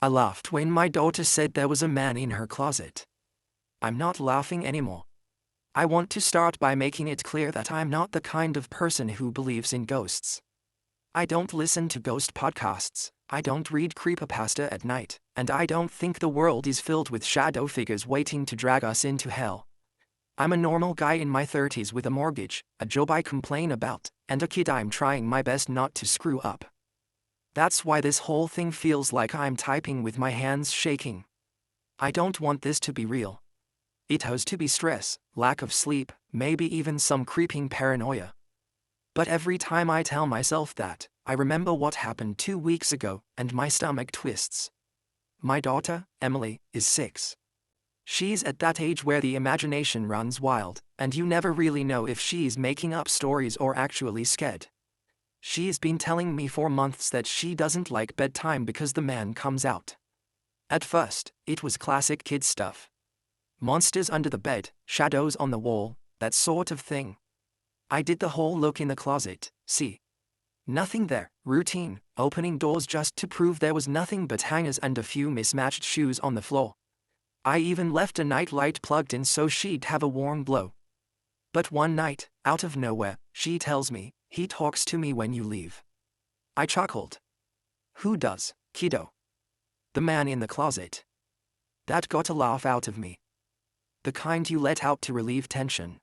I laughed when my daughter said there was a man in her closet. I'm not laughing anymore. I want to start by making it clear that I'm not the kind of person who believes in ghosts. I don't listen to ghost podcasts, I don't read creepypasta at night, and I don't think the world is filled with shadow figures waiting to drag us into hell. I'm a normal guy in my 30s with a mortgage, a job I complain about, and a kid I'm trying my best not to screw up. That's why this whole thing feels like I'm typing with my hands shaking. I don't want this to be real. It has to be stress, lack of sleep, maybe even some creeping paranoia. But every time I tell myself that, I remember what happened 2 weeks ago, and my stomach twists. My daughter, Emily, is 6. She's at that age where the imagination runs wild, and you never really know if she's making up stories or actually scared. She's been telling me for months that she doesn't like bedtime because the man comes out. At first, it was classic kid stuff. Monsters under the bed, shadows on the wall, that sort of thing. I did the whole look in the closet, see? Nothing there, routine, opening doors just to prove there was nothing but hangers and a few mismatched shoes on the floor. I even left a night light plugged in so she'd have a warm glow. But one night, out of nowhere, she tells me, "He talks to me when you leave." I chuckled. Who does, kiddo? The man in the closet. That got a laugh out of me. The kind you let out to relieve tension.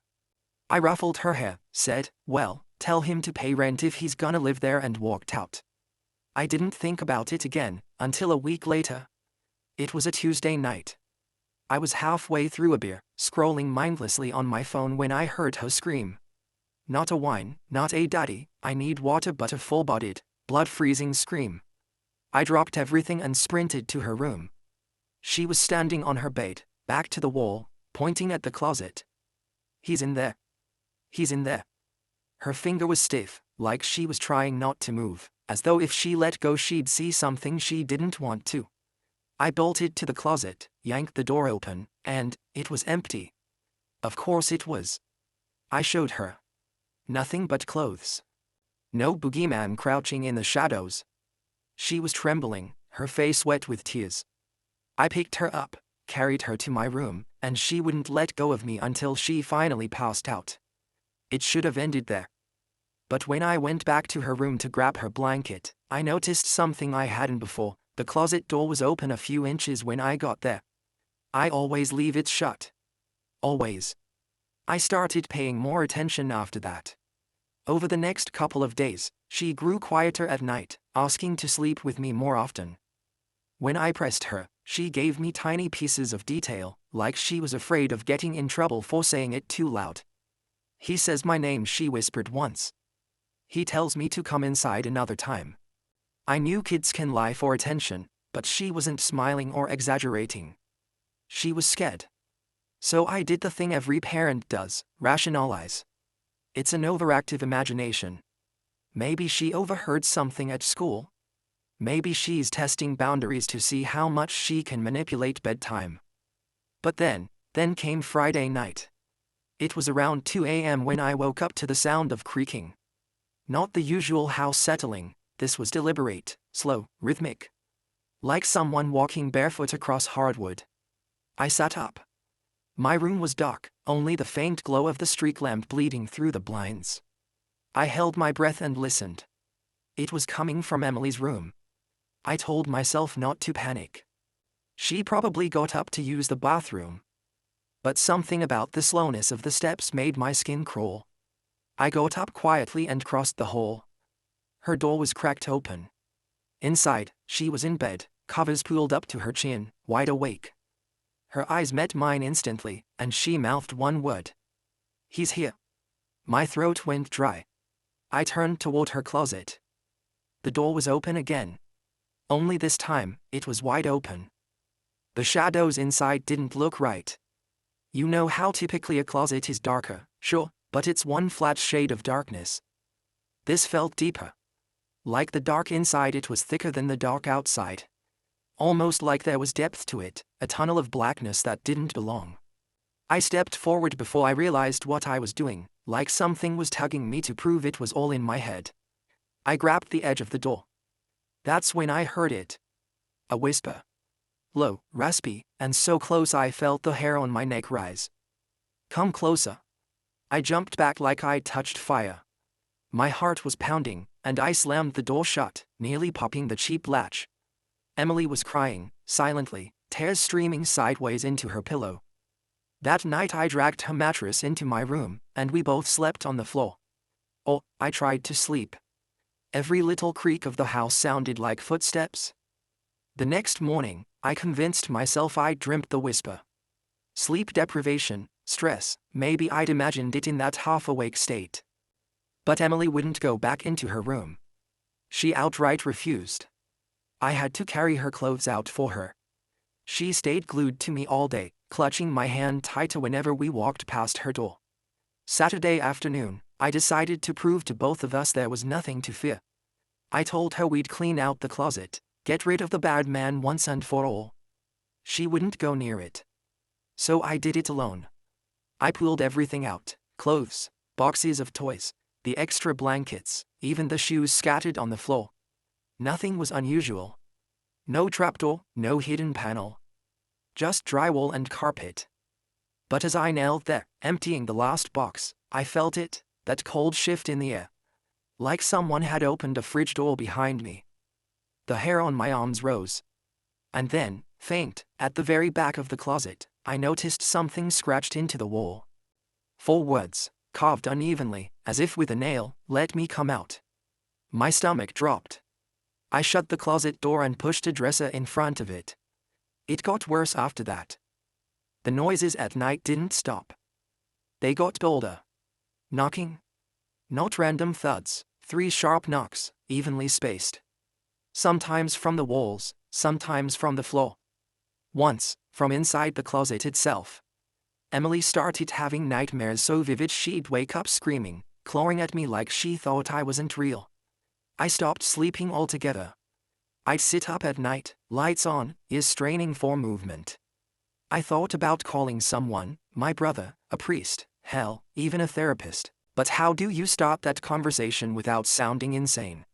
I ruffled her hair, said, "Well, tell him to pay rent if he's gonna live there," and walked out. I didn't think about it again, until a week later. It was a Tuesday night. I was halfway through a beer, scrolling mindlessly on my phone when I heard her scream. Not a whine, not a "daddy, I need water," but a full-bodied, blood-freezing scream. I dropped everything and sprinted to her room. She was standing on her bed, back to the wall, pointing at the closet. "He's in there. He's in there." Her finger was stiff, like she was trying not to move, as though if she let go she'd see something she didn't want to. I bolted to the closet, yanked the door open, and it was empty. Of course it was. I showed her. Nothing but clothes. No boogeyman crouching in the shadows. She was trembling, her face wet with tears. I picked her up, carried her to my room, and she wouldn't let go of me until she finally passed out. It should have ended there. But when I went back to her room to grab her blanket, I noticed something I hadn't before. The closet door was open a few inches when I got there. I always leave it shut. Always. I started paying more attention after that. Over the next couple of days, she grew quieter at night, asking to sleep with me more often. When I pressed her, she gave me tiny pieces of detail, like she was afraid of getting in trouble for saying it too loud. "He says my name," she whispered once. "He tells me to come inside another time." I knew kids can lie for attention, but she wasn't smiling or exaggerating. She was scared. So I did the thing every parent does, rationalize. It's an overactive imagination. Maybe she overheard something at school. Maybe she's testing boundaries to see how much she can manipulate bedtime. But then came Friday night. It was around 2 a.m. when I woke up to the sound of creaking. Not the usual house settling, this was deliberate, slow, rhythmic. Like someone walking barefoot across hardwood. I sat up. My room was dark, only the faint glow of the street lamp bleeding through the blinds. I held my breath and listened. It was coming from Emily's room. I told myself not to panic. She probably got up to use the bathroom. But something about the slowness of the steps made my skin crawl. I got up quietly and crossed the hall. Her door was cracked open. Inside, she was in bed, covers pulled up to her chin, wide awake. Her eyes met mine instantly, and she mouthed one word. "He's here." My throat went dry. I turned toward her closet. The door was open again. Only this time, it was wide open. The shadows inside didn't look right. You know how typically a closet is darker, sure, but it's one flat shade of darkness. This felt deeper. Like the dark inside, it was thicker than the dark outside. Almost like there was depth to it, a tunnel of blackness that didn't belong. I stepped forward before I realized what I was doing, like something was tugging me to prove it was all in my head. I grabbed the edge of the door. That's when I heard it. A whisper. low, raspy, and so close I felt the hair on my neck rise. "Come closer." I jumped back like I'd touched fire. My heart was pounding, and I slammed the door shut, nearly popping the cheap latch. Emily was crying, silently, tears streaming sideways into her pillow. That night I dragged her mattress into my room, and we both slept on the floor. Oh, I tried to sleep. Every little creak of the house sounded like footsteps. The next morning, I convinced myself I'd dreamt the whisper. Sleep deprivation, stress, maybe I'd imagined it in that half-awake state. But Emily wouldn't go back into her room. She outright refused. I had to carry her clothes out for her. She stayed glued to me all day, clutching my hand tighter whenever we walked past her door. Saturday afternoon, I decided to prove to both of us there was nothing to fear. I told her we'd clean out the closet, get rid of the bad man once and for all. She wouldn't go near it. So I did it alone. I pulled everything out: clothes, boxes of toys, the extra blankets, even the shoes scattered on the floor. Nothing was unusual. No trapdoor, no hidden panel. Just drywall and carpet. But as I knelt there, emptying the last box, I felt it, that cold shift in the air. Like someone had opened a fridge door behind me. The hair on my arms rose. And then, faint, at the very back of the closet, I noticed something scratched into the wall. 4 words, carved unevenly, as if with a nail: "Let me come out." My stomach dropped. I shut the closet door and pushed a dresser in front of it. It got worse after that. The noises at night didn't stop. They got bolder. Knocking. Not random thuds, 3 sharp knocks, evenly spaced. Sometimes from the walls, sometimes from the floor. Once, from inside the closet itself. Emily started having nightmares so vivid she'd wake up screaming, clawing at me like she thought I wasn't real. I stopped sleeping altogether. I'd sit up at night, lights on, ears straining for movement. I thought about calling someone, my brother, a priest, hell, even a therapist. But how do you start that conversation without sounding insane?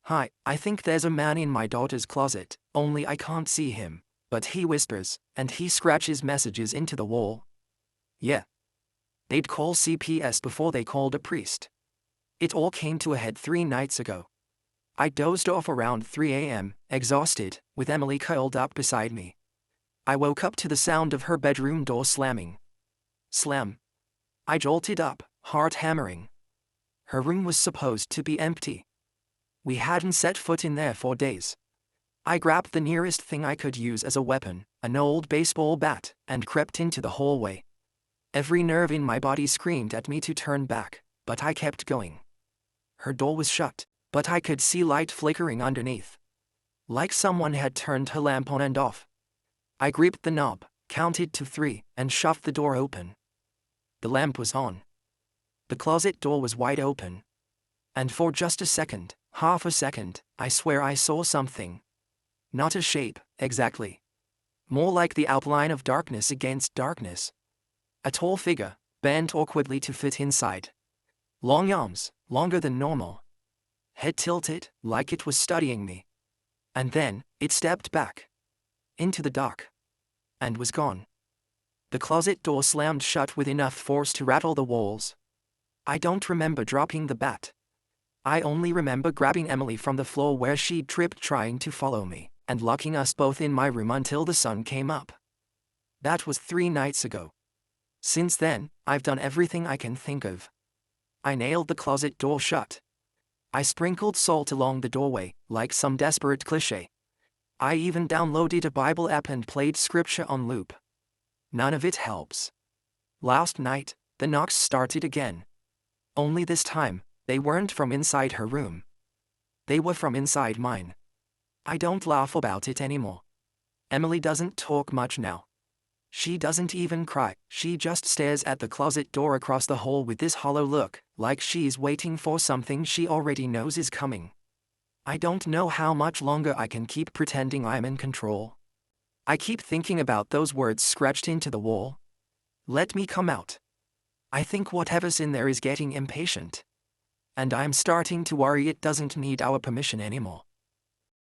"Hi, I think there's a man in my daughter's closet, only I can't see him, but he whispers, and he scratches messages into the wall." Yeah. They'd call CPS before they called a priest. It all came to a head 3 nights ago. I dozed off around 3 a.m., exhausted, with Emily curled up beside me. I woke up to the sound of her bedroom door slamming. Slam. I jolted up, heart hammering. Her room was supposed to be empty. We hadn't set foot in there for days. I grabbed the nearest thing I could use as a weapon, an old baseball bat, and crept into the hallway. Every nerve in my body screamed at me to turn back, but I kept going. Her door was shut, but I could see light flickering underneath. Like someone had turned her lamp on and off. I gripped the knob, counted to 3, and shoved the door open. The lamp was on. The closet door was wide open. And for just a second, half a second, I swear I saw something. Not a shape, exactly. More like the outline of darkness against darkness. A tall figure, bent awkwardly to fit inside. Long arms, longer than normal. Head tilted, like it was studying me. And then, it stepped back. Into the dark. And was gone. The closet door slammed shut with enough force to rattle the walls. I don't remember dropping the bat. I only remember grabbing Emily from the floor where she'd tripped trying to follow me, and locking us both in my room until the sun came up. That was 3 nights ago. Since then, I've done everything I can think of. I nailed the closet door shut. I sprinkled salt along the doorway, like some desperate cliché. I even downloaded a Bible app and played scripture on loop. None of it helps. Last night, the knocks started again. Only this time, they weren't from inside her room. They were from inside mine. I don't laugh about it anymore. Emily doesn't talk much now. She doesn't even cry, she just stares at the closet door across the hall with this hollow look, like she's waiting for something she already knows is coming. I don't know how much longer I can keep pretending I'm in control. I keep thinking about those words scratched into the wall. Let me come out. I think whatever's in there is getting impatient. And I'm starting to worry it doesn't need our permission anymore.